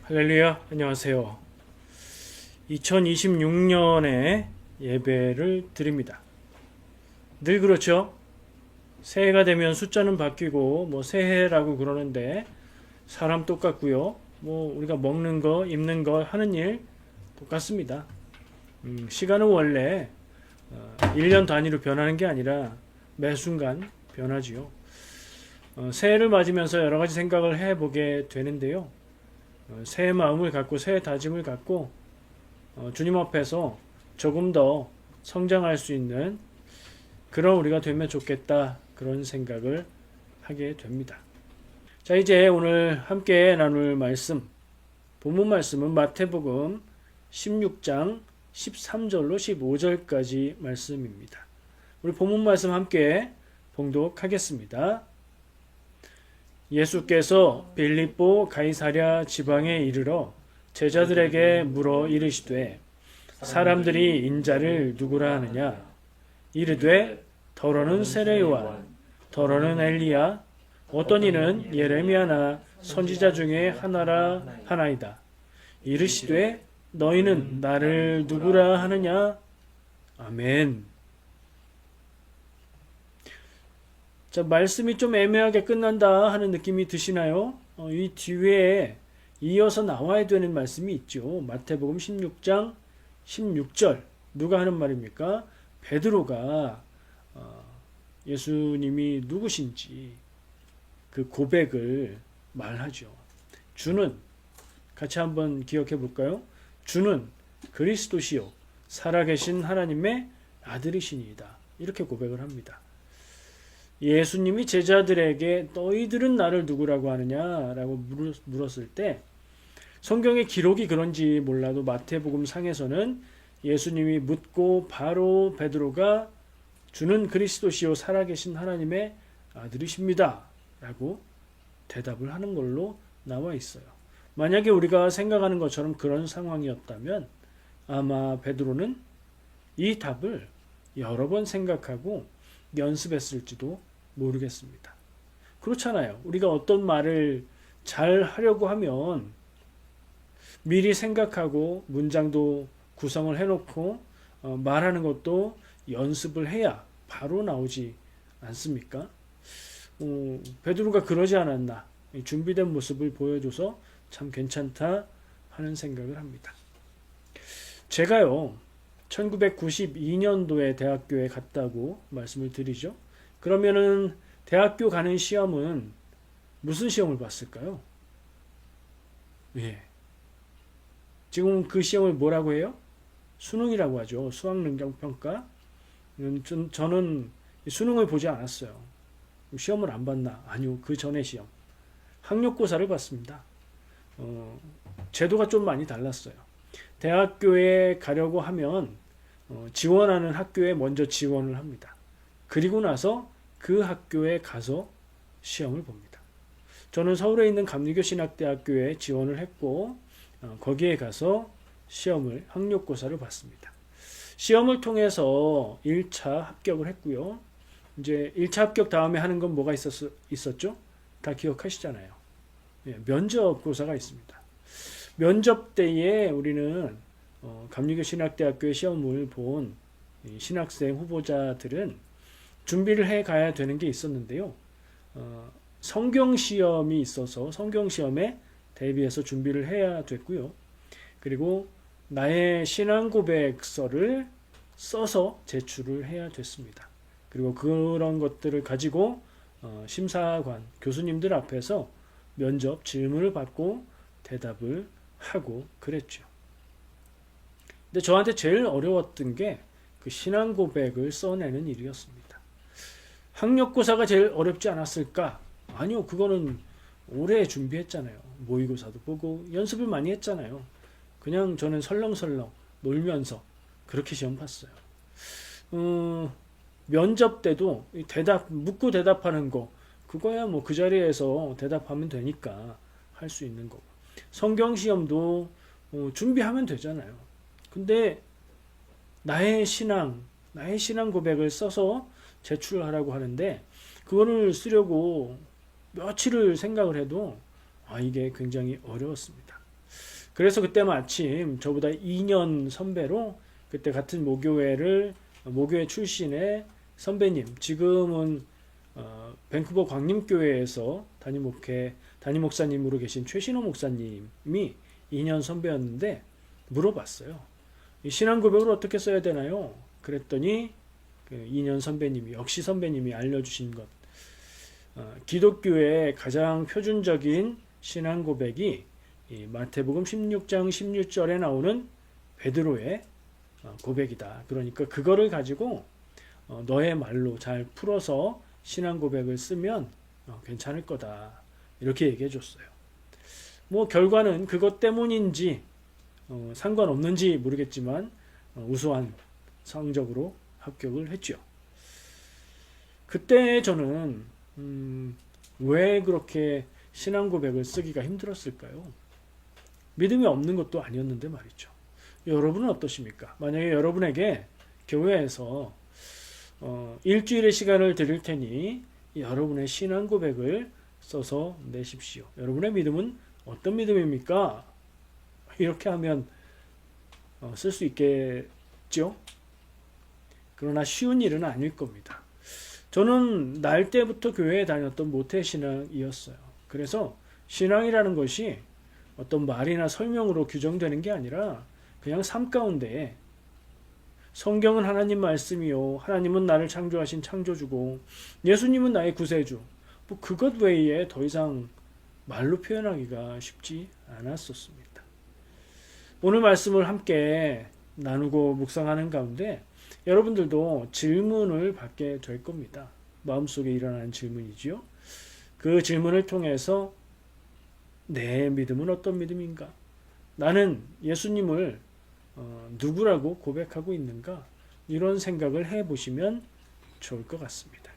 할렐루야, 안녕하세요. 2026년에 예배를 드립니다. 늘 그렇죠? 새해가 되면 숫자는 바뀌고 새해라고 그러는데 사람 똑같고요. 우리가 먹는 거, 입는 거, 하는 일 똑같습니다. 시간은 원래 1년 단위로 변하는 게 아니라 매 순간 변하지요. 새해를 맞으면서 여러 가지 생각을 해보게 되는데요. 새해 마음을 갖고 새해 다짐을 갖고 주님 앞에서 조금 더 성장할 수 있는 그런 우리가 되면 좋겠다, 그런 생각을 하게 됩니다. 자, 이제 오늘 함께 나눌 말씀, 본문 말씀은 마태복음 16장 13절로 15절까지 말씀입니다. 우리 본문 말씀 함께 봉독하겠습니다. 예수께서 빌립보 가이사랴 지방에 이르러 제자들에게 물어 이르시되 사람들이 인자를 누구라 하느냐? 이르되 더러는 세례 요한, 더러는 엘리야, 어떤 이는 예레미야나 선지자 중에 하나라 하나이다. 이르시되 너희는 나를 누구라 하느냐? 아멘. 자, 말씀이 좀 애매하게 끝난다 하는 느낌이 드시나요? 이 뒤에 이어서 나와야 되는 말씀이 있죠. 마태복음 16장 16절. 누가 하는 말입니까? 베드로가 예수님이 누구신지 그 고백을 말하죠. 주는, 같이 한번 기억해 볼까요? 주는 그리스도시요 살아계신 하나님의 아들이시니이다. 이렇게 고백을 합니다. 예수님이 제자들에게 너희들은 나를 누구라고 하느냐라고 물었을 때 성경의 기록이 그런지 몰라도 마태복음 상에서는 예수님이 묻고 바로 베드로가 주는 그리스도시요 살아계신 하나님의 아들이십니다 라고 대답을 하는 걸로 나와 있어요. 만약에 우리가 생각하는 것처럼 그런 상황이었다면 아마 베드로는 이 답을 여러 번 생각하고 연습했을지도 모르겠습니다. 그렇잖아요. 우리가 어떤 말을 잘 하려고 하면 미리 생각하고 문장도 구성을 해놓고 말하는 것도 연습을 해야 바로 나오지 않습니까? 베드로가 그러지 않았나, 준비된 모습을 보여줘서 참 괜찮다 하는 생각을 합니다. 제가요 1992년도에 대학교에 갔다고 말씀을 드리죠. 그러면은 대학교 가는 시험은 무슨 시험을 봤을까요? 예. 지금 그 시험을 뭐라고 해요? 수능이라고 하죠. 수학능력평가. 저는 수능을 보지 않았어요. 시험을 안 봤나? 아니요. 그 전에 시험. 학력고사를 봤습니다. 제도가 좀 많이 달랐어요. 대학교에 가려고 하면 지원하는 학교에 먼저 지원을 합니다. 그리고 나서 그 학교에 가서 시험을 봅니다. 저는 서울에 있는 감리교신학대학교에 지원을 했고 거기에 가서 시험을, 학력고사를 봤습니다. 시험을 통해서 1차 합격을 했고요. 이제 1차 합격 다음에 하는 건 뭐가 있었죠? 다 기억하시잖아요. 예, 면접고사가 있습니다. 면접 때에 우리는 감리교신학대학교의 시험을 본 신학생 후보자들은 준비를 해 가야 되는 게 있었는데요. 성경시험이 있어서 성경시험에 대비해서 준비를 해야 됐고요. 그리고 나의 신앙고백서를 써서 제출을 해야 됐습니다. 그리고 그런 것들을 가지고 심사관, 교수님들 앞에서 면접 질문을 받고 대답을 하고 그랬죠. 근데 저한테 제일 어려웠던 게 그 신앙고백을 써내는 일이었습니다. 학력고사가 제일 어렵지 않았을까? 아니요, 그거는 오래 준비했잖아요. 모의고사도 보고 연습을 많이 했잖아요. 그냥 저는 설렁설렁 놀면서 그렇게 시험 봤어요. 면접 때도 묻고 대답하는 거, 그거야 뭐 그 자리에서 대답하면 되니까 할 수 있는 거고. 성경시험도 준비하면 되잖아요. 근데 나의 신앙 고백을 써서 제출하라고 하는데 그거를 쓰려고 며칠을 생각을 해도 이게 굉장히 어려웠습니다. 그래서 그때 마침 저보다 2년 선배로 그때 같은 모교회 출신의 선배님, 지금은 밴쿠버 광림교회에서 담임 목사님으로 계신 최신호 목사님이 2년 선배였는데 물어봤어요. 이 신앙 고백을 어떻게 써야 되나요? 그랬더니 그 2년 선배님이, 역시 선배님이 알려주신 것, 기독교의 가장 표준적인 신앙 고백이 이 마태복음 16장 16절에 나오는 베드로의 고백이다. 그러니까 그거를 가지고 너의 말로 잘 풀어서 신앙 고백을 쓰면 괜찮을 거다. 이렇게 얘기해 줬어요. 뭐 결과는 그것 때문인지 상관없는지 모르겠지만 우수한 성적으로 합격을 했죠. 그때 저는 왜 그렇게 신앙 고백을 쓰기가 힘들었을까요? 믿음이 없는 것도 아니었는데 말이죠. 여러분은 어떠십니까? 만약에 여러분에게 교회에서 일주일의 시간을 드릴 테니 여러분의 신앙 고백을 써서 내십시오. 여러분의 믿음은 어떤 믿음입니까? 이렇게 하면 쓸 수 있겠죠? 그러나 쉬운 일은 아닐 겁니다. 저는 날 때부터 교회에 다녔던 모태신앙이었어요. 그래서 신앙이라는 것이 어떤 말이나 설명으로 규정되는 게 아니라 그냥 삶 가운데 성경은 하나님 말씀이요, 하나님은 나를 창조하신 창조주고 예수님은 나의 구세주, 뭐 그것 외에 더 이상 말로 표현하기가 쉽지 않았었습니다. 오늘 말씀을 함께 나누고 묵상하는 가운데 여러분들도 질문을 받게 될 겁니다. 마음속에 일어나는 질문이지요. 그 질문을 통해서 내 믿음은 어떤 믿음인가? 나는 예수님을 누구라고 고백하고 있는가? 이런 생각을 해보시면 좋을 것 같습니다.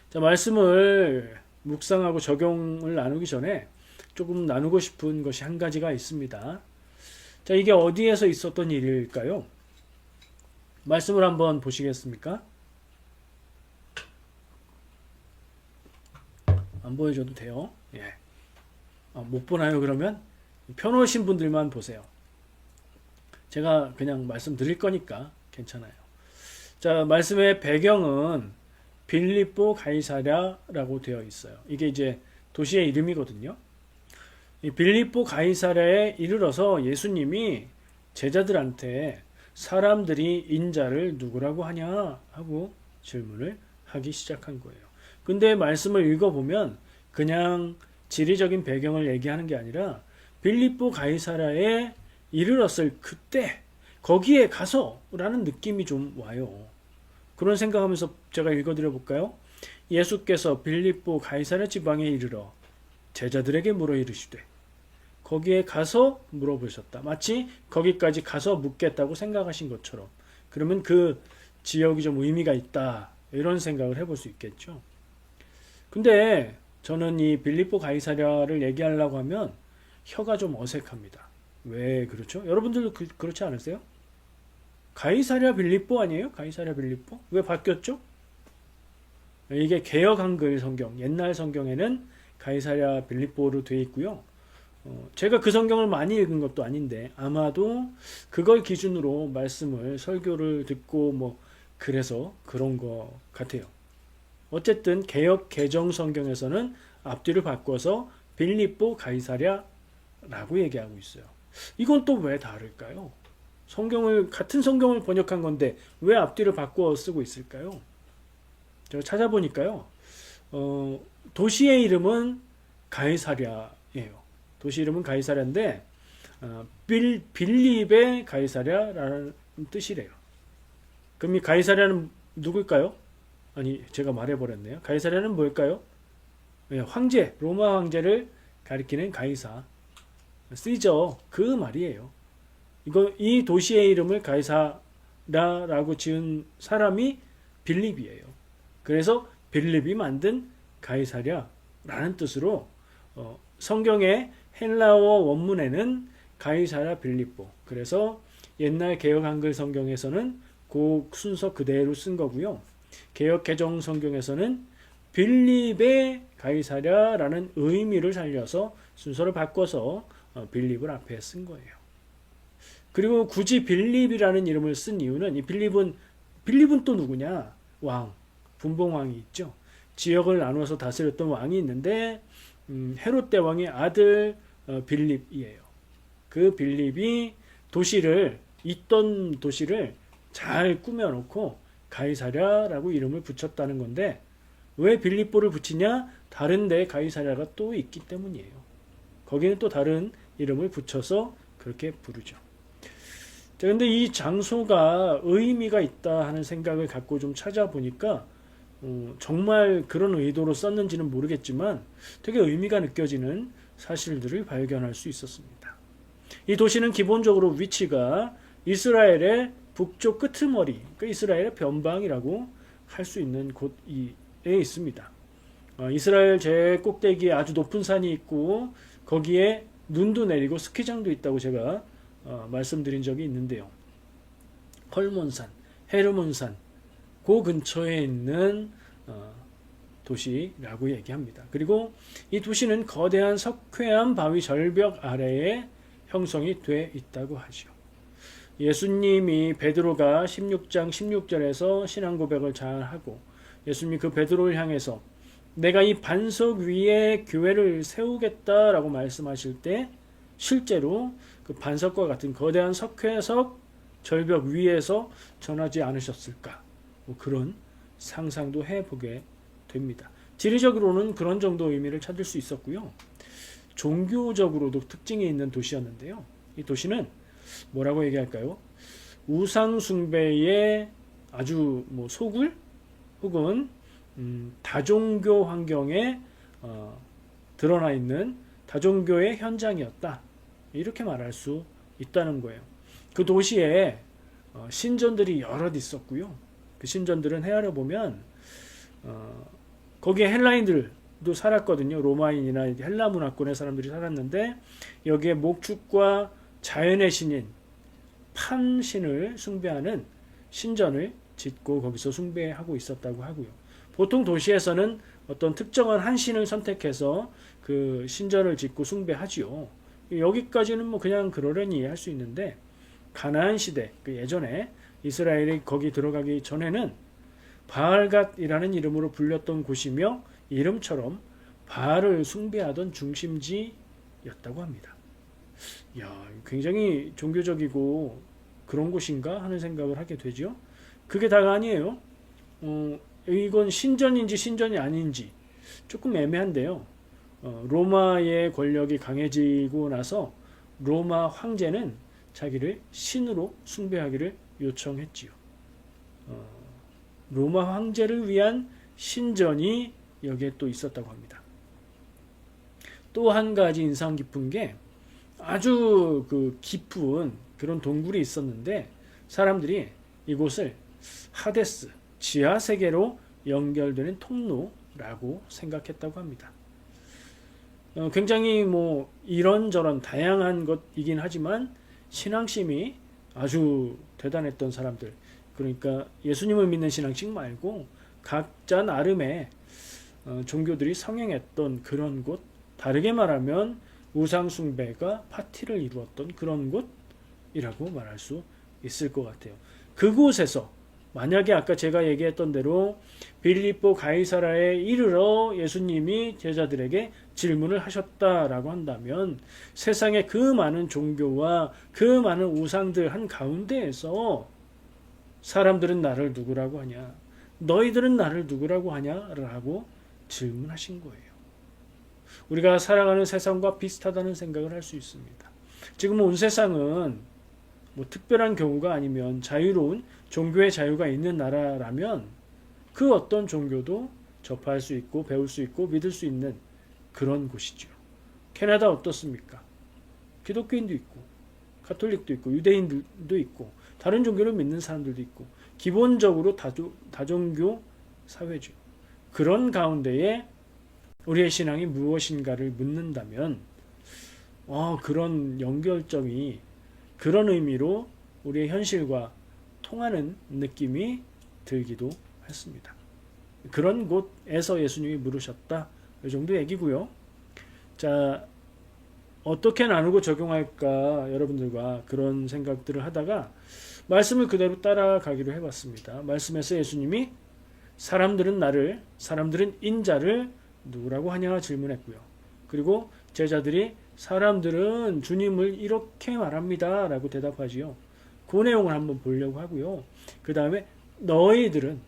자, 말씀을 묵상하고 적용을 나누기 전에 조금 나누고 싶은 것이 한 가지가 있습니다. 자, 이게 어디에서 있었던 일일까요? 말씀을 한번 보시겠습니까? 안 보여줘도 돼요. 예. 못 보나요, 그러면? 펴놓으신 분들만 보세요. 제가 그냥 말씀드릴 거니까 괜찮아요. 자, 말씀의 배경은 빌립보 가이사랴라고 되어 있어요. 이게 이제 도시의 이름이거든요. 이 빌립보 가이사랴에 이르러서 예수님이 제자들한테 사람들이 인자를 누구라고 하냐 하고 질문을 하기 시작한 거예요. 근데 말씀을 읽어보면 그냥 지리적인 배경을 얘기하는 게 아니라 빌립보 가이사랴에 이르렀을 그때 거기에 가서라는 느낌이 좀 와요. 그런 생각하면서 제가 읽어드려 볼까요? 예수께서 빌립보 가이사랴 지방에 이르러 제자들에게 물어 이르시되 거기에 가서 물어보셨다. 마치 거기까지 가서 묻겠다고 생각하신 것처럼. 그러면 그 지역이 좀 의미가 있다. 이런 생각을 해볼 수 있겠죠. 근데 저는 이 빌립보 가이사랴를 얘기하려고 하면 혀가 좀 어색합니다. 왜 그렇죠? 여러분들도 그렇지 않으세요? 가이사랴 빌립보 아니에요? 가이사랴 빌립보? 왜 바뀌었죠? 이게 개역 한글 성경, 옛날 성경에는 가이사랴 빌립보로 되어 있고요. 제가 그 성경을 많이 읽은 것도 아닌데 아마도 그걸 기준으로 말씀을 설교를 듣고 뭐 그래서 그런 것 같아요. 어쨌든 개역 개정 성경에서는 앞뒤를 바꿔서 빌립보 가이사랴라고 얘기하고 있어요. 이건 또 왜 다를까요? 같은 성경을 번역한 건데 왜 앞뒤를 바꿔 쓰고 있을까요? 제가 찾아보니까요. 도시의 이름은 가이사랴예요. 도시 이름은 가이사랴인데 빌립의 가이사랴라는 뜻이래요. 그럼 이 가이사랴는 누굴까요? 아니, 제가 말해버렸네요. 가이사랴는 뭘까요? 황제, 로마 황제를 가리키는 가이사, 시저, 그 말이에요. 이 도시의 이름을 가이사라라고 지은 사람이 빌립이에요. 그래서 빌립이 만든 가이사랴라는 뜻으로 성경의 헬라어 원문에는 가이사랴 빌립보. 그래서 옛날 개역 한글 성경에서는 그 순서 그대로 쓴 거고요. 개역 개정 성경에서는 빌립의 가이사랴라는 의미를 살려서 순서를 바꿔서 빌립을 앞에 쓴 거예요. 그리고 굳이 빌립이라는 이름을 쓴 이유는 이 빌립은 또 누구냐? 왕, 분봉왕이 있죠. 지역을 나누어서 다스렸던 왕이 있는데 헤롯 대왕의 아들 빌립이에요. 그 빌립이 있던 도시를 잘 꾸며놓고 가이사랴라고 이름을 붙였다는 건데 왜 빌립보를 붙이냐? 다른 데 가이사랴가 또 있기 때문이에요. 거기는 또 다른 이름을 붙여서 그렇게 부르죠. 자, 근데 이 장소가 의미가 있다 하는 생각을 갖고 좀 찾아보니까 정말 그런 의도로 썼는지는 모르겠지만 되게 의미가 느껴지는 사실들을 발견할 수 있었습니다. 이 도시는 기본적으로 위치가 이스라엘의 북쪽 끄트머리, 그러니까 이스라엘의 변방이라고 할 수 있는 곳에 있습니다. 이스라엘 제꼭대기에 아주 높은 산이 있고 거기에 눈도 내리고 스키장도 있다고 제가 말씀드린 적이 있는데요. 헐몬산, 헤르몬산 그 근처에 있는 도시라고 얘기합니다. 그리고 이 도시는 거대한 석회암 바위 절벽 아래에 형성이 돼 있다고 하죠. 예수님이 베드로가 16장 16절에서 신앙 고백을 잘 하고 예수님이 그 베드로를 향해서 내가 이 반석 위에 교회를 세우겠다라고 말씀하실 때 실제로 그 반석과 같은 거대한 석회석 절벽 위에서 전하지 않으셨을까? 뭐 그런 상상도 해보게 됩니다. 지리적으로는 그런 정도 의미를 찾을 수 있었고요. 종교적으로도 특징이 있는 도시였는데요. 이 도시는 뭐라고 얘기할까요? 우상 숭배의 아주 소굴 혹은 다종교 환경에 드러나 있는 다종교의 현장이었다. 이렇게 말할 수 있다는 거예요. 그 도시에 신전들이 여럿 있었고요. 그 신전들은 헤아려 보면 거기에 헬라인들도 살았거든요. 로마인이나 헬라 문화권의 사람들이 살았는데 여기에 목축과 자연의 신인 판신을 숭배하는 신전을 짓고 거기서 숭배하고 있었다고 하고요. 보통 도시에서는 어떤 특정한 한 신을 선택해서 그 신전을 짓고 숭배하지요. 여기까지는 그냥 그러려니 할 수 있는데 가나안 시대 그 예전에 이스라엘이 거기 들어가기 전에는 바알갓이라는 이름으로 불렸던 곳이며 이름처럼 바알을 숭배하던 중심지였다고 합니다. 굉장히 종교적이고 그런 곳인가 하는 생각을 하게 되죠. 그게 다가 아니에요. 이건 신전인지 신전이 아닌지 조금 애매한데요. 로마의 권력이 강해지고 나서 로마 황제는 자기를 신으로 숭배하기를 요청했지요. 로마 황제를 위한 신전이 여기에 또 있었다고 합니다. 또 한 가지 인상 깊은 게 아주 깊은 그런 동굴이 있었는데 사람들이 이곳을 하데스, 지하 세계로 연결되는 통로라고 생각했다고 합니다. 굉장히 이런저런 다양한 것이긴 하지만 신앙심이 아주 대단했던 사람들, 그러니까 예수님을 믿는 신앙식 말고 각자 나름의 종교들이 성행했던 그런 곳, 다르게 말하면 우상숭배가 파티를 이루었던 그런 곳이라고 말할 수 있을 것 같아요. 그곳에서 만약에 아까 제가 얘기했던 대로 빌립보 가이사라에 이르러 예수님이 제자들에게 질문을 하셨다라고 한다면 세상의 그 많은 종교와 그 많은 우상들 한가운데에서 사람들은 나를 누구라고 하냐? 너희들은 나를 누구라고 하냐? 라고 질문하신 거예요. 우리가 살아가는 세상과 비슷하다는 생각을 할 수 있습니다. 지금 온 세상은 특별한 경우가 아니면 자유로운 종교의 자유가 있는 나라라면 그 어떤 종교도 접할 수 있고 배울 수 있고 믿을 수 있는 그런 곳이죠. 캐나다 어떻습니까? 기독교인도 있고 가톨릭도 있고 유대인들도 있고 다른 종교를 믿는 사람들도 있고 기본적으로 다종교 사회죠. 그런 가운데에 우리의 신앙이 무엇인가를 묻는다면 그런 연결점이 그런 의미로 우리의 현실과 통하는 느낌이 들기도 했습니다. 그런 곳에서 예수님이 물으셨다. 이 정도 얘기고요. 자, 어떻게 나누고 적용할까 여러분들과 그런 생각들을 하다가 말씀을 그대로 따라가기로 해봤습니다. 말씀에서 예수님이 사람들은 인자를 누구라고 하냐 질문했고요. 그리고 제자들이 사람들은 주님을 이렇게 말합니다 라고 대답하지요. 그 내용을 한번 보려고 하고요. 그 다음에 너희들은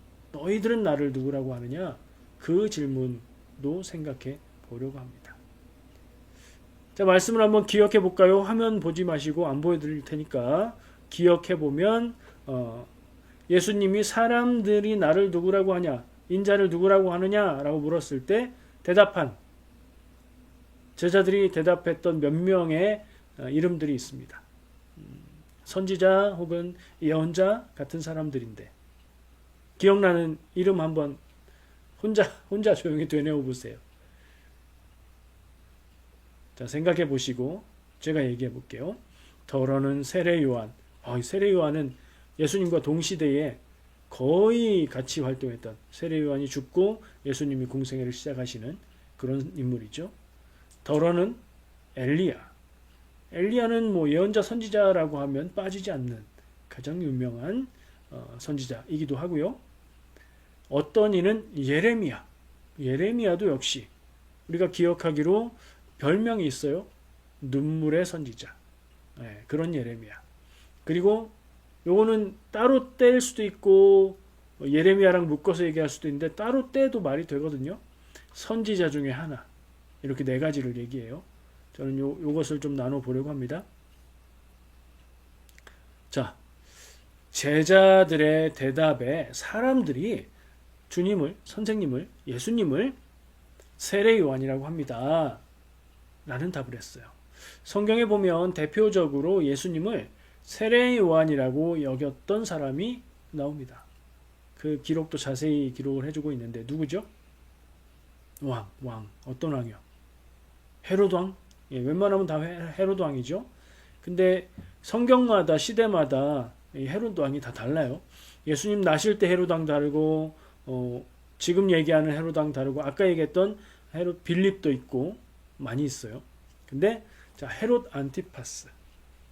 나를 누구라고 하느냐, 그 질문도 생각해 보려고 합니다. 자, 말씀을 한번 기억해 볼까요? 화면 보지 마시고 안 보여드릴 테니까 기억해 보면 예수님이 사람들이 나를 누구라고 하냐, 인자를 누구라고 하느냐라고 물었을 때 제자들이 대답했던 몇 명의 이름들이 있습니다. 선지자 혹은 예언자 같은 사람들인데 기억나는 이름 한번 혼자 조용히 되뇌어 보세요. 자, 생각해 보시고 제가 얘기해 볼게요. 더러는 세례 요한. 세례 요한은 예수님과 동시대에 거의 같이 활동했던, 세례 요한이 죽고 예수님이 공생애를 시작하시는 그런 인물이죠. 더러는 엘리야는 뭐 예언자 선지자라고 하면 빠지지 않는 가장 유명한 선지자이기도 하고요. 어떤 이는 예레미야도 역시 우리가 기억하기로 별명이 있어요. 눈물의 선지자. 네, 그런 예레미야. 그리고 요거는 따로 뗄 수도 있고 예레미야랑 묶어서 얘기할 수도 있는데 따로 떼도 말이 되거든요. 선지자 중에 하나. 이렇게 네 가지를 얘기해요. 저는 요것을 좀 나눠 보려고 합니다. 자, 제자들의 대답에 사람들이 선생님을, 예수님을 세례 요한이라고 합니다. 라는 답을 했어요. 성경에 보면 대표적으로 예수님을 세례 요한이라고 여겼던 사람이 나옵니다. 그 기록도 자세히 기록을 해주고 있는데 누구죠? 왕. 어떤 왕이요? 헤롯 왕? 예, 웬만하면 다 헤롯 왕이죠. 근데 성경마다 시대마다 헤롯 왕이 다 달라요. 예수님 나실 때 헤롯 왕 다르고 지금 얘기하는 헤롯 왕 다르고 아까 얘기했던 헤롯 빌립도 있고 많이 있어요. 근데 자, 헤롯 안티파스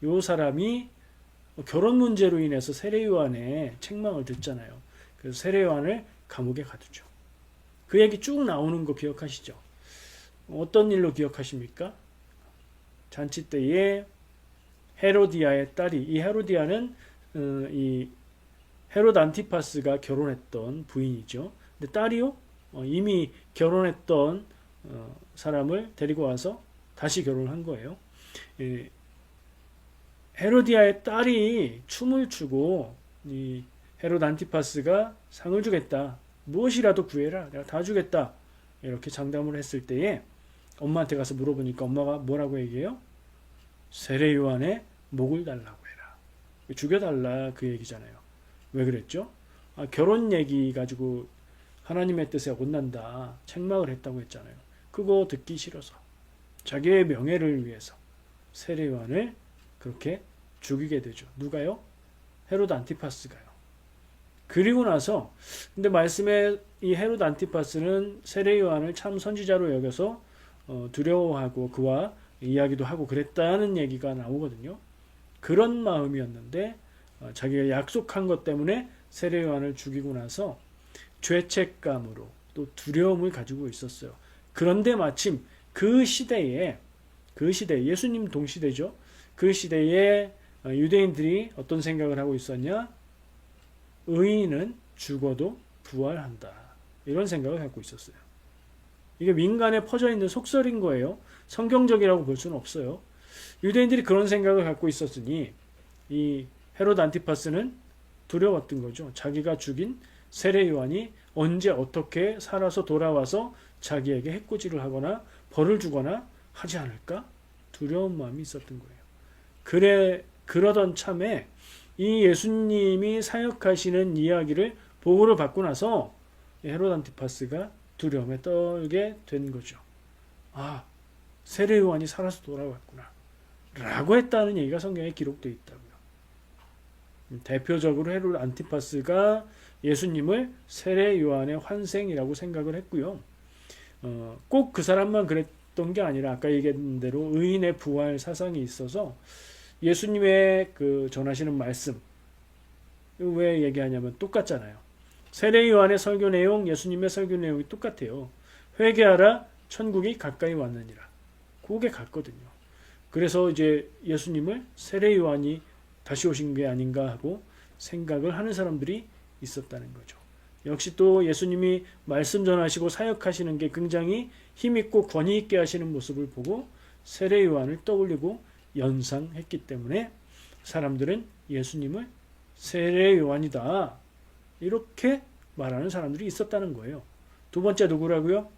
요 사람이 결혼 문제로 인해서 세례 요한의 책망을 듣잖아요. 그래서 세례 요한을 감옥에 가두죠. 그 얘기 쭉 나오는 거 기억하시죠? 어떤 일로 기억하십니까? 잔치 때에 헤로디아의 딸이, 이 헤로디아는 이 헤롯 안티파스가 결혼했던 부인이죠. 근데 딸이요? 이미 결혼했던 사람을 데리고 와서 다시 결혼한 거예요. 헤로디아의 딸이 춤을 추고 이 헤롯 안티파스가 상을 주겠다. 무엇이라도 구해라. 내가 다 주겠다. 이렇게 장담을 했을 때에 엄마한테 가서 물어보니까 엄마가 뭐라고 얘기해요? 세례 요한의 목을 달라고 해라. 죽여달라 그 얘기잖아요. 왜 그랬죠? 결혼 얘기 가지고 하나님의 뜻에 어긋난다. 책망을 했다고 했잖아요. 그거 듣기 싫어서 자기의 명예를 위해서 세례 요한을 그렇게 죽이게 되죠. 누가요? 헤롯 안티파스가요. 그리고 나서 근데 말씀에 이 헤롯 안티파스는 세례 요한을 참 선지자로 여겨서 두려워하고 그와 이야기도 하고 그랬다는 얘기가 나오거든요. 그런 마음이었는데 자기가 약속한 것 때문에 세례 요한을 죽이고 나서 죄책감으로 또 두려움을 가지고 있었어요. 그런데 마침 그 시대에 예수님 동시대죠. 그 시대에 유대인들이 어떤 생각을 하고 있었냐? 의인은 죽어도 부활한다. 이런 생각을 갖고 있었어요. 이게 민간에 퍼져 있는 속설인 거예요. 성경적이라고 볼 수는 없어요. 유대인들이 그런 생각을 갖고 있었으니 이 헤롯 안티파스는 두려웠던 거죠. 자기가 죽인 세례 요한이 언제 어떻게 살아서 돌아와서 자기에게 해코지를 하거나 벌을 주거나 하지 않을까? 두려운 마음이 있었던 거예요. 그러던 참에 이 예수님이 사역하시는 이야기를 보고를 받고 나서 헤롯 안티파스가 두려움에 떨게 된 거죠. 세례 요한이 살아서 돌아왔구나 라고 했다는 얘기가 성경에 기록되어 있다고요. 대표적으로 헤롯 안티파스가 예수님을 세례 요한의 환생이라고 생각을 했고요. 꼭 그 사람만 없던 게 아니라 아까 얘기한 대로 의인의 부활 사상이 있어서 예수님의 그 전하시는 말씀 왜 얘기하냐면 똑같잖아요. 세례 요한의 설교 내용, 예수님의 설교 내용이 똑같아요. 회개하라, 천국이 가까이 왔느니라. 그게 같거든요. 그래서 이제 예수님을 세례 요한이 다시 오신 게 아닌가 하고 생각을 하는 사람들이 있었다는 거죠. 역시 또 예수님이 말씀 전하시고 사역하시는 게 굉장히 힘있고 권위 있게 하시는 모습을 보고 세례 요한을 떠올리고 연상했기 때문에 사람들은 예수님을 세례 요한이다 이렇게 말하는 사람들이 있었다는 거예요. 두 번째 누구라고요?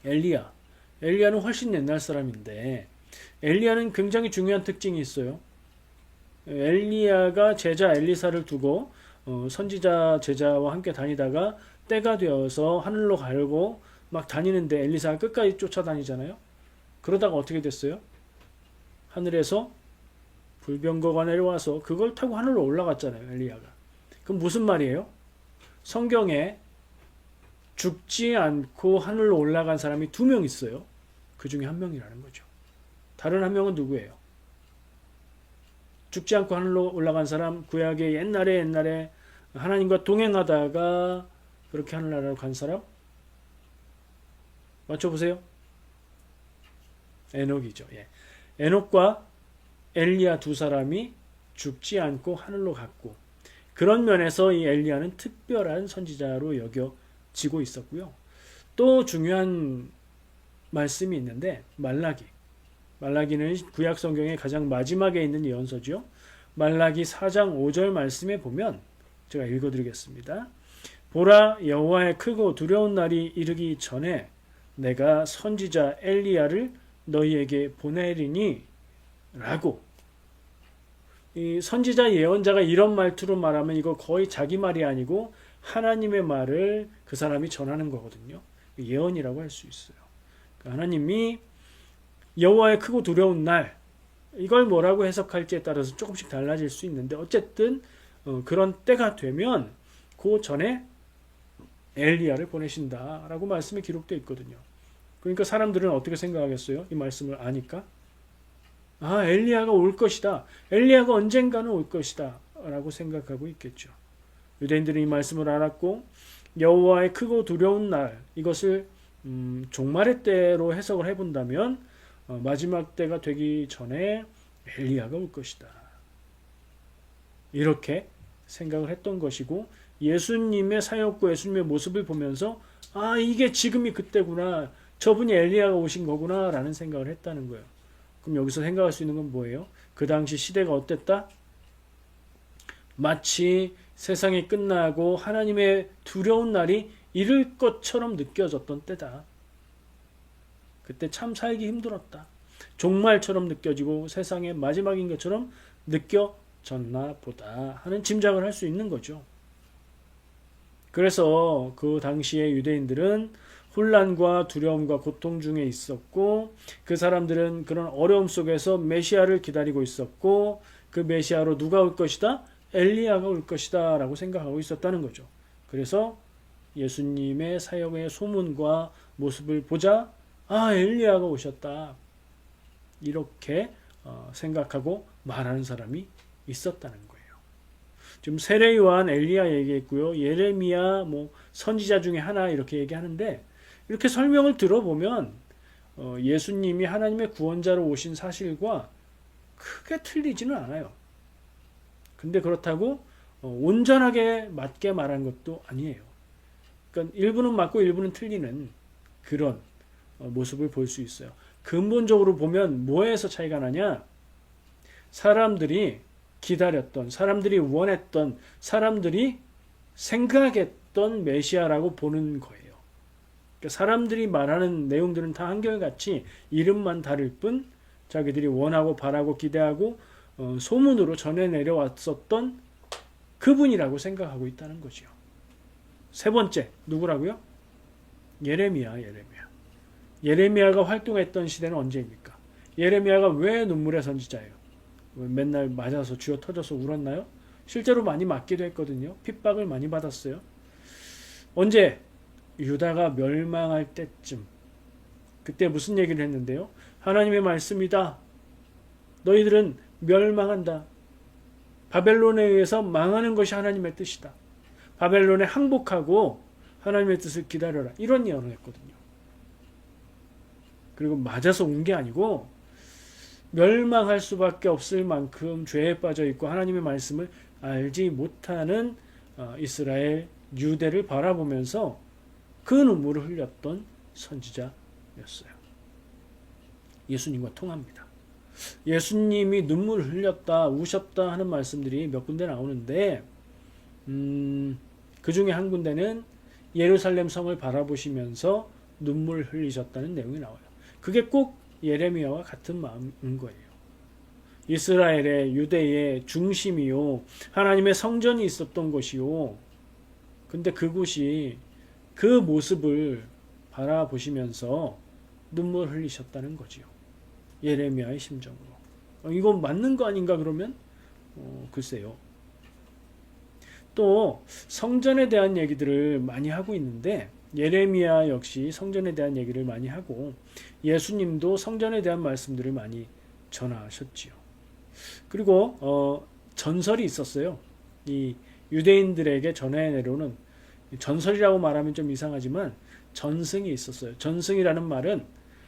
엘리야. 엘리야는 훨씬 옛날 사람인데 엘리야는 굉장히 중요한 특징이 있어요. 엘리야가 제자 엘리사를 두고 선지자 제자와 함께 다니다가 때가 되어서 하늘로 가려고 막 다니는데 엘리사가 끝까지 쫓아다니잖아요. 그러다가 어떻게 됐어요? 하늘에서 불병거가 내려와서 그걸 타고 하늘로 올라갔잖아요. 엘리야가. 그럼 무슨 말이에요? 성경에 죽지 않고 하늘로 올라간 사람이 2명 있어요. 그 중에 한 명이라는 거죠. 다른 한 명은 누구예요? 죽지 않고 하늘로 올라간 사람, 구약의 옛날에 하나님과 동행하다가 그렇게 하늘나라로 간 사람? 맞춰보세요. 에녹이죠. 예. 에녹과 엘리야 두 사람이 죽지 않고 하늘로 갔고 그런 면에서 이 엘리야는 특별한 선지자로 여겨지고 있었고요. 또 중요한 말씀이 있는데 말라기는 구약 성경의 가장 마지막에 있는 예언서죠. 말라기 4장 5절 말씀에 보면 제가 읽어드리겠습니다. 보라 여호와의 크고 두려운 날이 이르기 전에 내가 선지자 엘리야를 너희에게 보내리니 라고 이 선지자 예언자가 이런 말투로 말하면 이거 거의 자기 말이 아니고 하나님의 말을 그 사람이 전하는 거거든요. 예언이라고 할 수 있어요. 그러니까 하나님이 여호와의 크고 두려운 날 이걸 뭐라고 해석할지에 따라서 조금씩 달라질 수 있는데 어쨌든 그런 때가 되면 그 전에 엘리야를 보내신다라고 말씀이 기록되어 있거든요. 그러니까 사람들은 어떻게 생각하겠어요? 이 말씀을 아니까 엘리야가 올 것이다. 엘리야가 언젠가는 올 것이다 라고 생각하고 있겠죠. 유대인들은 이 말씀을 알았고 여호와의 크고 두려운 날 이것을 종말의 때로 해석을 해본다면 마지막 때가 되기 전에 엘리야가 올 것이다. 이렇게 생각을 했던 것이고 예수님의 사역과 예수님의 모습을 보면서 이게 지금이 그때구나. 저분이 엘리야가 오신 거구나 라는 생각을 했다는 거예요. 그럼 여기서 생각할 수 있는 건 뭐예요? 그 당시 시대가 어땠다? 마치 세상이 끝나고 하나님의 두려운 날이 이를 것처럼 느껴졌던 때다. 그때 참 살기 힘들었다. 종말처럼 느껴지고 세상의 마지막인 것처럼 느껴졌나 보다 하는 짐작을 할 수 있는 거죠. 그래서 그 당시에 유대인들은 혼란과 두려움과 고통 중에 있었고 그 사람들은 그런 어려움 속에서 메시아를 기다리고 있었고 그 메시아로 누가 올 것이다? 엘리야가 올 것이다 라고 생각하고 있었다는 거죠. 그래서 예수님의 사역의 소문과 모습을 보자 엘리야가 오셨다 이렇게 생각하고 말하는 사람이 있었다는 거예요. 지금 세례 요한 엘리야 얘기했고요. 예레미야 선지자 중에 하나 이렇게 얘기하는데 이렇게 설명을 들어보면 예수님이 하나님의 구원자로 오신 사실과 크게 틀리지는 않아요. 근데 그렇다고 온전하게 맞게 말한 것도 아니에요. 그러니까 일부는 맞고 일부는 틀리는 그런 모습을 볼 수 있어요. 근본적으로 보면 뭐에서 차이가 나냐? 사람들이 기다렸던, 사람들이 원했던, 사람들이 생각했던 메시아라고 보는 거예요. 그러니까 사람들이 말하는 내용들은 다 한결같이 이름만 다를 뿐 자기들이 원하고 바라고 기대하고 소문으로 전해 내려왔었던 그분이라고 생각하고 있다는 거죠. 세 번째 누구라고요? 예레미야가 활동했던 시대는 언제입니까? 예레미야가 왜 눈물의 선지자예요? 맨날 맞아서 쥐어 터져서 울었나요? 실제로 많이 맞기도 했거든요. 핍박을 많이 받았어요. 언제? 유다가 멸망할 때쯤 그때 무슨 얘기를 했는데요? 하나님의 말씀이다. 너희들은 멸망한다. 바벨론에 의해서 망하는 것이 하나님의 뜻이다. 바벨론에 항복하고 하나님의 뜻을 기다려라. 이런 예언을 했거든요. 그리고 맞아서 온 게 아니고 멸망할 수밖에 없을 만큼 죄에 빠져 있고 하나님의 말씀을 알지 못하는 이스라엘, 유대를 바라보면서 그 눈물을 흘렸던 선지자였어요. 예수님과 통합니다. 예수님이 눈물을 흘렸다, 우셨다 하는 말씀들이 몇 군데 나오는데 그 중에 한 군데는 예루살렘 성을 바라보시면서 눈물을 흘리셨다는 내용이 나와요. 그게 꼭 예레미야와 같은 마음인 거예요. 이스라엘의 유대의 중심이요, 하나님의 성전이 있었던 곳이요. 근데 그곳이 그 모습을 바라보시면서 눈물 흘리셨다는 거지요. 예레미야의 심정으로. 이건 맞는 거 아닌가 그러면? 글쎄요. 또 성전에 대한 얘기들을 많이 하고 있는데 예레미야 역시 성전에 대한 얘기를 많이 하고 예수님도 성전에 대한 말씀들을 많이 전하셨지요. 그리고 전설이 있었어요. 이 유대인들에게 전해 내려오는, 전설이라고 말하면 좀 이상하지만 전승이 있었어요. 전승이라는 말은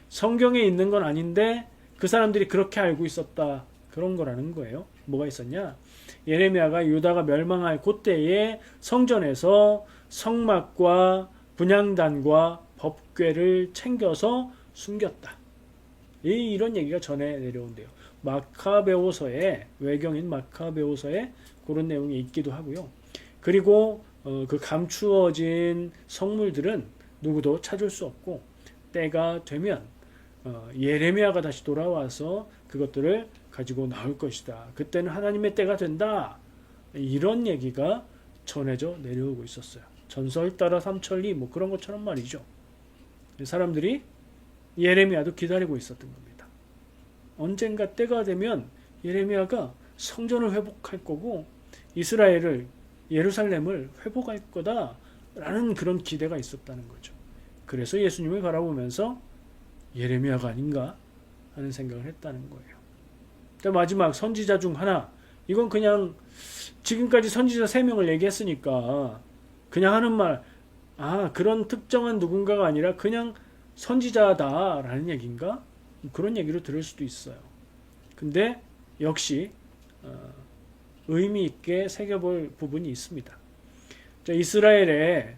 성경에 있는 건 아닌데 그 사람들이 그렇게 알고 있었다, 그런 거라는 거예요. 뭐가 있었냐? 예레미야가 유다가 멸망할 그때에 성전에서 성막과 분향단과 법궤를 챙겨서 숨겼다. 이런 얘기가 전해 내려온대요. 마카베오서에, 외경인 마카베오서에 그런 내용이 있기도 하고요. 그리고 그 감추어진 성물들은 누구도 찾을 수 없고 때가 되면 예레미야가 다시 돌아와서 그것들을 가지고 나올 것이다. 그때는 하나님의 때가 된다. 이런 얘기가 전해져 내려오고 있었어요. 전설 따라 삼천리 뭐 그런 것처럼 말이죠. 사람들이 예레미야도 기다리고 있었던 겁니다. 언젠가 때가 되면 예레미야가 성전을 회복할 거고 이스라엘을, 예루살렘을 회복할 거다라는 그런 기대가 있었다는 거죠. 그래서 예수님을 바라보면서 예레미야가 아닌가 하는 생각을 했다는 거예요. 마지막 선지자 중 하나, 이건 그냥 지금까지 선지자 3명을 얘기했으니까 그냥 하는 말, 그런 특정한 누군가가 아니라 그냥 선지자다라는 얘기인가? 그런 얘기로 들을 수도 있어요. 근데 역시 의미 있게 새겨볼 부분이 있습니다. 이스라엘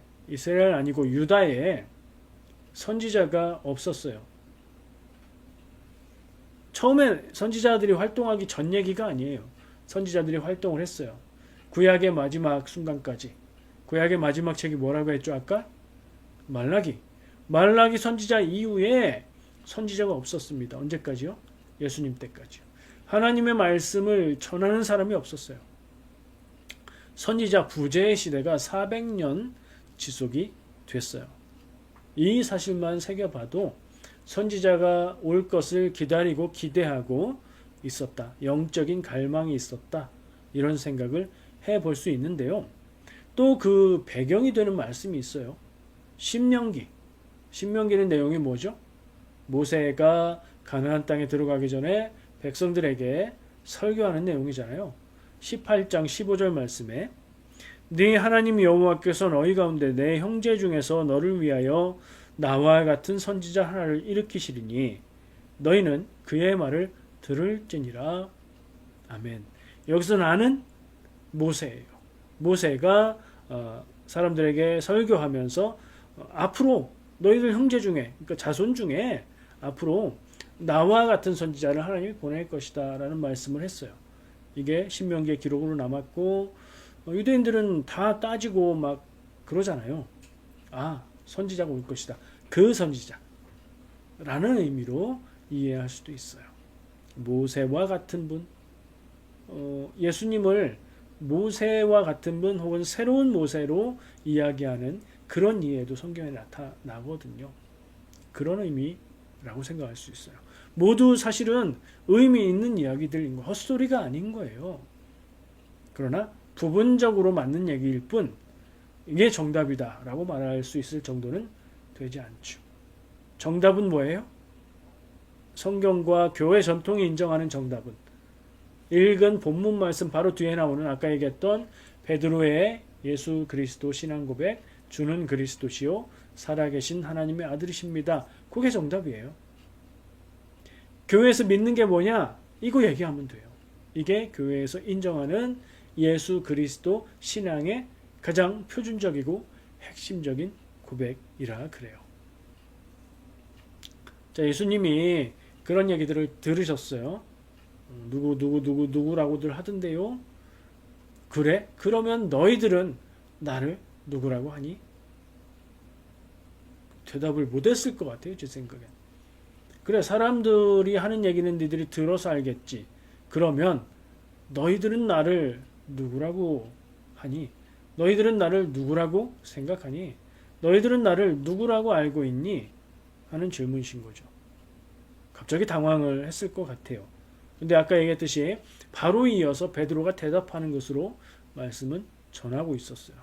아니고 유다에 선지자가 없었어요. 처음에 선지자들이 활동하기 전 얘기가 아니에요. 선지자들이 활동을 했어요. 구약의 마지막 순간까지. 구약의 마지막 책이 뭐라고 했죠 아까? 말라기 선지자 이후에 선지자가 없었습니다. 언제까지요? 예수님 때까지요. 하나님의 말씀을 전하는 사람이 없었어요. 선지자 부재의 시대가 400년 지속이 됐어요. 이 사실만 새겨봐도 선지자가 올 것을 기다리고 기대하고 있었다. 영적인 갈망이 있었다. 이런 생각을 해볼 수 있는데요. 또 그 배경이 되는 말씀이 있어요. 신명기는 내용이 뭐죠? 모세가 가나안 땅에 들어가기 전에 백성들에게 설교하는 내용이잖아요. 18장 15절 말씀에 네 하나님 여호와께서 너희 가운데 내 형제 중에서 너를 위하여 나와 같은 선지자 하나를 일으키시리니 너희는 그의 말을 들을지니라. 아멘. 여기서 나는 모세예요. 모세가 사람들에게 설교하면서 앞으로 너희들 형제 중에, 그러니까 자손 중에 앞으로 나와 같은 선지자를 하나님이 보낼 것이다 라는 말씀을 했어요. 이게 신명기의 기록으로 남았고 유대인들은 다 따지고 막 그러잖아요. 선지자가 올 것이다. 그 선지자 라는 의미로 이해할 수도 있어요. 모세와 같은 분, 예수님을 모세와 같은 분 혹은 새로운 모세로 이야기하는 그런 이해도 성경에 나타나거든요. 그런 의미라고 생각할 수 있어요. 모두 사실은 의미 있는 이야기들인 거, 헛소리가 아닌 거예요. 그러나 부분적으로 맞는 얘기일 뿐 이게 정답이다 라고 말할 수 있을 정도는 되지 않죠. 정답은 뭐예요? 성경과 교회 전통이 인정하는 정답은 읽은 본문 말씀 바로 뒤에 나오는 아까 얘기했던 베드로의 예수 그리스도 신앙 고백, 주는 그리스도시요 살아계신 하나님의 아들이십니다. 그게 정답이에요. 교회에서 믿는 게 뭐냐? 이거 얘기하면 돼요. 이게 교회에서 인정하는 예수 그리스도 신앙의 가장 표준적이고 핵심적인 고백이라 그래요. 자, 예수님이 그런 얘기들을 들으셨어요. 누구라고들 하던데요. 그래? 그러면 너희들은 나를 누구라고 하니? 대답을 못했을 것 같아요. 제 생각엔. 그래, 사람들이 하는 얘기는 니들이 들어서 알겠지. 그러면 너희들은 나를 누구라고 하니? 너희들은 나를 누구라고 생각하니? 너희들은 나를 누구라고 알고 있니? 하는 질문이신 거죠. 갑자기 당황을 했을 것 같아요. 근데 아까 얘기했듯이 바로 이어서 베드로가 대답하는 것으로 말씀은 전하고 있었어요.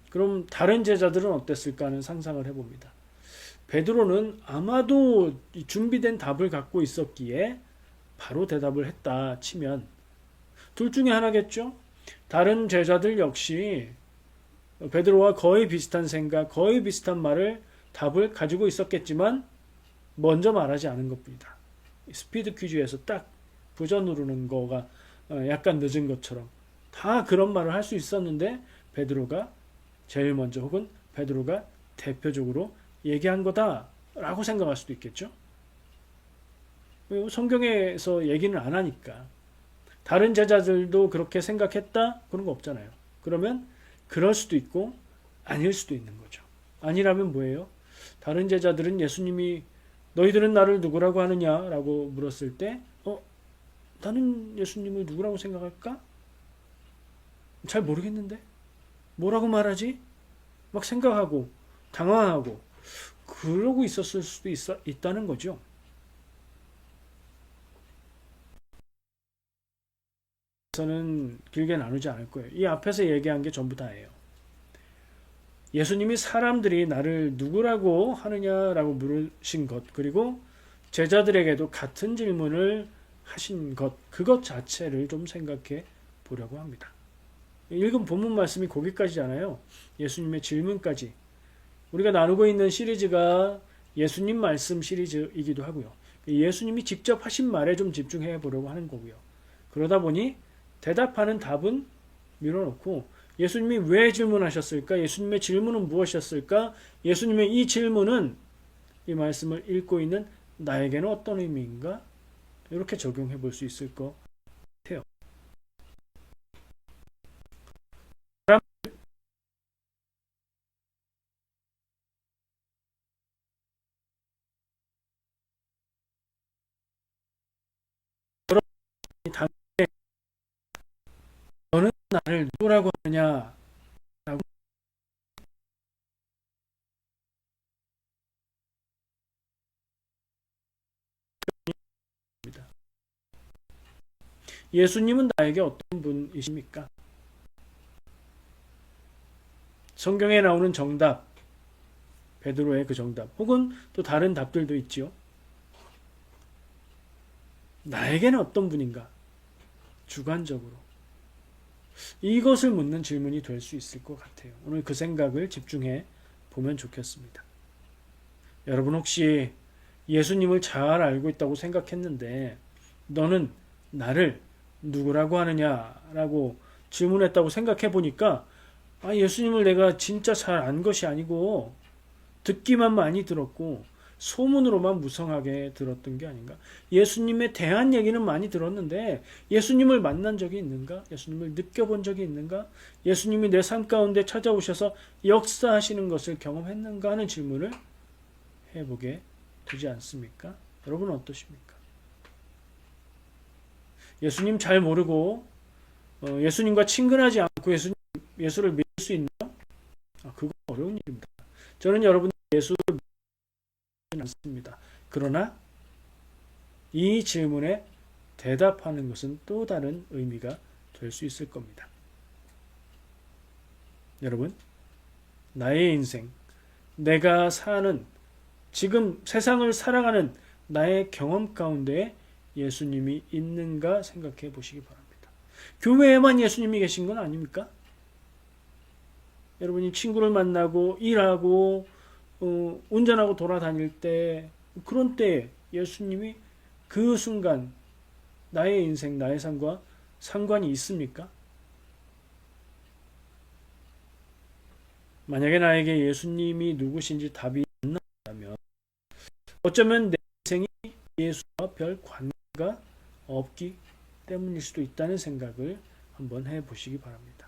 그럼 다른 제자들은 어땠을까 하는 상상을 해봅니다. 베드로는 아마도 준비된 답을 갖고 있었기에 바로 대답을 했다 치면 둘 중에 하나겠죠? 다른 제자들 역시 베드로와 거의 비슷한 생각, 거의 비슷한 답을 가지고 있었겠지만 먼저 말하지 않은 것뿐이다. 스피드 퀴즈에서 딱 부저 누르는 거가 약간 늦은 것처럼 다 그런 말을 할 수 있었는데 베드로가 제일 먼저 혹은 베드로가 대표적으로 얘기한 거다라고 생각할 수도 있겠죠. 성경에서 얘기는 안 하니까 다른 제자들도 그렇게 생각했다? 그런 거 없잖아요. 그러면 그럴 수도 있고 아닐 수도 있는 거죠. 아니라면 뭐예요? 다른 제자들은 예수님이 너희들은 나를 누구라고 하느냐라고 물었을 때 나는 예수님을 누구라고 생각할까? 잘 모르겠는데 뭐라고 말하지? 막 생각하고 당황하고 그러고 있었을 수도 있다는 거죠. 저는 길게 나누지 않을 거예요. 이 앞에서 얘기한 게 전부 다예요. 예수님이 사람들이 나를 누구라고 하느냐라고 물으신 것, 그리고 제자들에게도 같은 질문을 하신 것, 그것 자체를 좀 생각해 보려고 합니다. 읽은 본문 말씀이 거기까지잖아요. 예수님의 질문까지. 우리가 나누고 있는 시리즈가 예수님 말씀 시리즈이기도 하고요. 예수님이 직접 하신 말에 좀 집중해 보려고 하는 거고요. 그러다 보니 대답하는 답은 밀어놓고 예수님이 왜 질문하셨을까? 예수님의 질문은 무엇이었을까? 예수님의 이 질문은 이 말씀을 읽고 있는 나에게는 어떤 의미인가? 이렇게 적용해 볼 수 있을 것 같아요. 너는 나를 누구라고 하느냐? 라고 합니다. 예수님은 나에게 어떤 분이십니까? 성경에 나오는 정답, 베드로의 그 정답, 혹은 또 다른 답들도 있지요. 나에게는 어떤 분인가? 주관적으로. 이것을 묻는 질문이 될 수 있을 것 같아요. 오늘 그 생각을 집중해 보면 좋겠습니다. 여러분 혹시 예수님을 잘 알고 있다고 생각했는데 너는 나를 누구라고 하느냐라고 질문했다고 생각해 보니까 예수님을 내가 진짜 잘 안 것이 아니고 듣기만 많이 들었고 소문으로만 무성하게 들었던 게 아닌가. 예수님에 대한 얘기는 많이 들었는데 예수님을 만난 적이 있는가? 예수님을 느껴본 적이 있는가? 예수님이 내 삶 가운데 찾아오셔서 역사하시는 것을 경험했는가 하는 질문을 해보게 되지 않습니까? 여러분은 어떠십니까? 예수님 잘 모르고 예수님과 친근하지 않고 예수를 믿을 수 있나요? 그거 어려운 일입니다. 저는 여러분 예수를 믿지 않습니다. 그러나 이 질문에 대답하는 것은 또 다른 의미가 될 수 있을 겁니다. 여러분, 나의 인생, 내가 사는 지금 세상을 살아가는 나의 경험 가운데 예수님이 있는가 생각해 보시기 바랍니다. 교회에만 예수님이 계신 건 아닙니까? 여러분이 친구를 만나고 일하고 운전하고 돌아다닐 때 그런 때 예수님이 그 순간 나의 인생, 나의 삶과 상관이 있습니까? 만약에 나에게 예수님이 누구신지 답이 안 나온다면 어쩌면 내 인생이 예수와 별 관계가 없기 때문일 수도 있다는 생각을 한번 해보시기 바랍니다.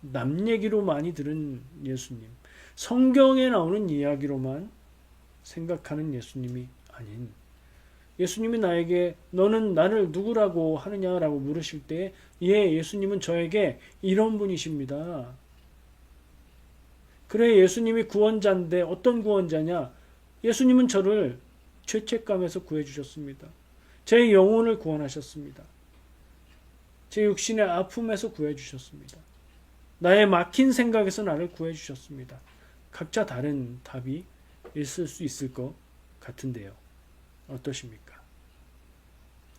남 얘기로 많이 들은 예수님, 성경에 나오는 이야기로만 생각하는 예수님이 아닌 예수님이 나에게 너는 나를 누구라고 하느냐라고 물으실 때 예, 예수님은 저에게 이런 분이십니다. 그래, 예수님이 구원자인데 어떤 구원자냐? 예수님은 저를 죄책감에서 구해주셨습니다. 제 영혼을 구원하셨습니다. 제 육신의 아픔에서 구해주셨습니다. 나의 막힌 생각에서 나를 구해주셨습니다. 각자 다른 답이 있을 수 있을 것 같은데요. 어떠십니까?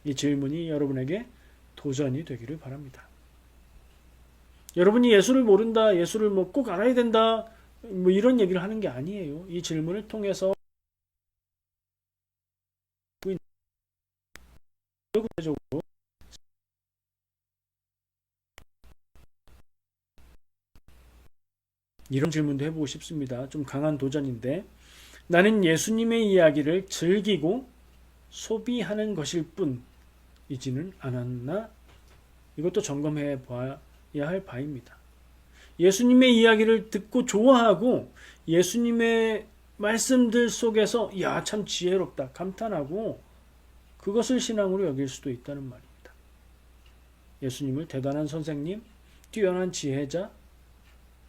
이 질문이 여러분에게 도전이 되기를 바랍니다. 여러분이 예수를 모른다, 예수를 뭐 꼭 알아야 된다, 뭐 이런 얘기를 하는 게 아니에요. 이 질문을 통해서 구체적으로 이런 질문도 해보고 싶습니다. 좀 강한 도전인데 나는 예수님의 이야기를 즐기고 소비하는 것일 뿐이지는 않았나? 이것도 점검해 봐야 할 바입니다. 예수님의 이야기를 듣고 좋아하고 예수님의 말씀들 속에서 야, 참 지혜롭다 감탄하고 그것을 신앙으로 여길 수도 있다는 말입니다. 예수님을 대단한 선생님, 뛰어난 지혜자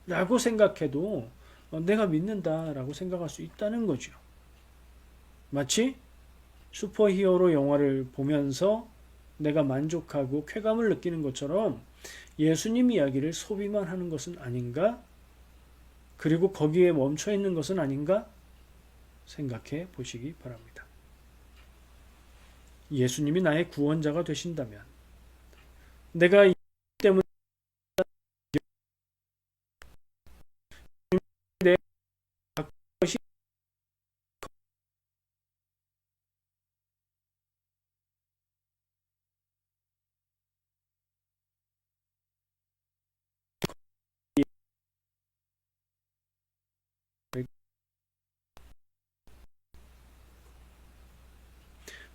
라고 생각해도 내가 믿는다라고 생각할 수 있다는 거죠. 마치 슈퍼히어로 영화를 보면서 내가 만족하고 쾌감을 느끼는 것처럼 예수님 이야기를 소비만 하는 것은 아닌가? 그리고 거기에 멈춰 있는 것은 아닌가? 생각해 보시기 바랍니다. 예수님이 나의 구원자가 되신다면 내가 이 때문에 내 것이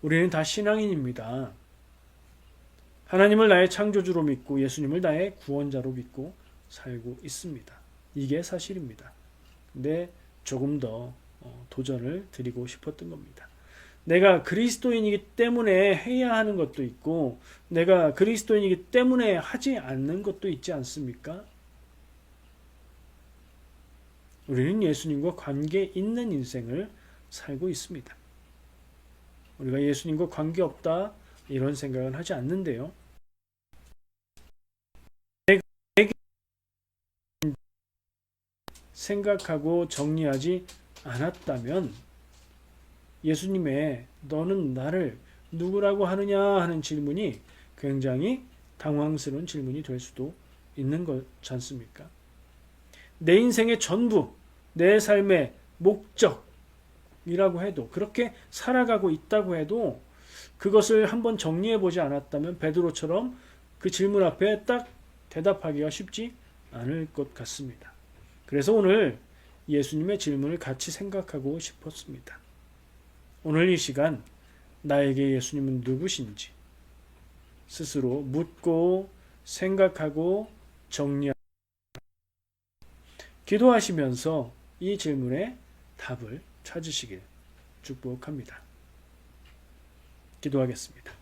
우리는 다 신앙인입니다. 하나님을 나의 창조주로 믿고 예수님을 나의 구원자로 믿고 살고 있습니다. 이게 사실입니다. 근데 조금 더 도전을 드리고 싶었던 겁니다. 내가 그리스도인이기 때문에 해야 하는 것도 있고 내가 그리스도인이기 때문에 하지 않는 것도 있지 않습니까? 우리는 예수님과 관계 있는 인생을 살고 있습니다. 우리가 예수님과 관계없다 이런 생각은 하지 않는데요. 내가 생각하고 정리하지 않았다면 예수님의 너는 나를 누구라고 하느냐 하는 질문이 굉장히 당황스러운 질문이 될 수도 있는 거지 않습니까? 내 인생의 전부, 내 삶의 목적이라고 해도 그렇게 살아가고 있다고 해도 그것을 한번 정리해 보지 않았다면 베드로처럼 그 질문 앞에 딱 대답하기가 쉽지 않을 것 같습니다. 그래서 오늘 예수님의 질문을 같이 생각하고 싶었습니다. 오늘 이 시간 나에게 예수님은 누구신지 스스로 묻고 생각하고 정리하고 기도하시면서 이 질문에 답을 찾으시길 축복합니다. 기도하겠습니다.